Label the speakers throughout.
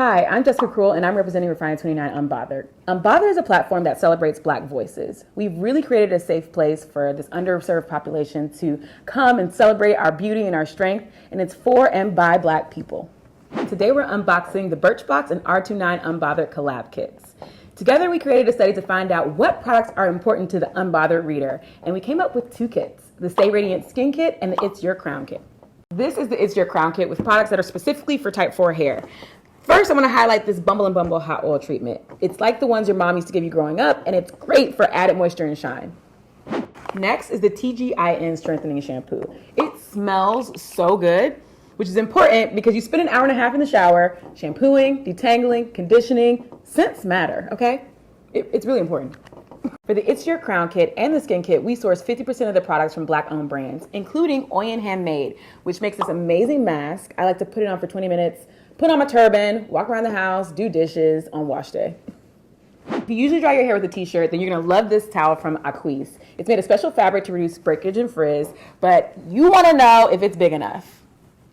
Speaker 1: Hi, I'm Jessica Cruel, and I'm representing Refinery29 Unbothered. Unbothered is a platform that celebrates Black voices. We've really created a safe place for this underserved population to come and celebrate our beauty and our strength, and it's for and by Black people. Today we're unboxing the Birchbox and R29 Unbothered collab kits. Together we created a study to find out what products are important to the unbothered reader, and we came up with two kits, the Stay Radiant Skin Kit and the It's Your Crown Kit. This is the It's Your Crown Kit with products that are specifically for type 4 hair. First, I'm going to highlight this Bumble Hot Oil Treatment. It's like the ones your mom used to give you growing up, and it's great for added moisture and shine. Next is the TGIN Strengthening Shampoo. It smells so good, which is important because you spend an hour and a half in the shower shampooing, detangling, conditioning. Scents matter, okay? It's really important. For the It's Your Crown Kit and the Skin Kit, we source 50% of the products from Black-owned brands, including Oyen Handmade, which makes this amazing mask. I like to put it on for 20 minutes, put on my turban, walk around the house, do dishes on wash day. If you usually dry your hair with a t-shirt, then you're gonna love this towel from Aquise. It's made of special fabric to reduce breakage and frizz, but you wanna know if it's big enough.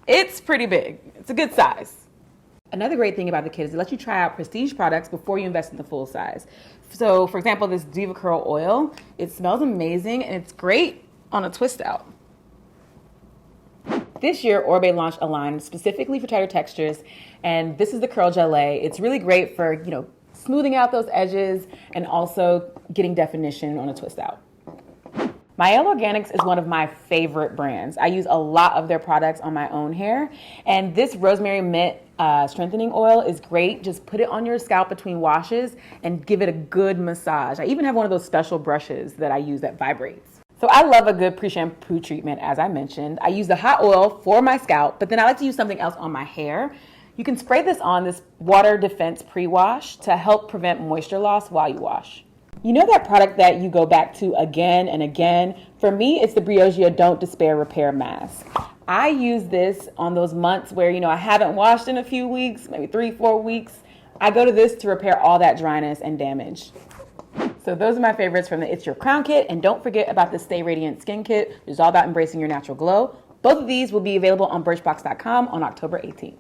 Speaker 1: It's pretty big, it's a good size. Another great thing about the kit is it lets you try out prestige products before you invest in the full size. So for example, this Diva Curl Oil, it smells amazing and it's great on a twist out. This year, Oribe launched a line specifically for tighter textures, and this is the Curl Gelee. It's really great for, smoothing out those edges and also getting definition on a twist out. Mielle Organics is one of my favorite brands. I use a lot of their products on my own hair, and this Rosemary Mint strengthening oil is great. Just put it on your scalp between washes and give it a good massage. I even have one of those special brushes that I use that vibrates. So I love a good pre-shampoo treatment, as I mentioned. I use the hot oil for my scalp, but then I like to use something else on my hair. You can spray this on this water defense pre-wash to help prevent moisture loss while you wash. You know that product that you go back to again and again? For me, it's the Briogeo Don't Despair Repair Mask. I use this on those months where, I haven't washed in a few weeks, maybe 3-4 weeks. I go to this to repair all that dryness and damage. So those are my favorites from the It's Your Crown Kit. And don't forget about the Stay Radiant Skin Kit, which is all about embracing your natural glow. Both of these will be available on Birchbox.com on October 18th.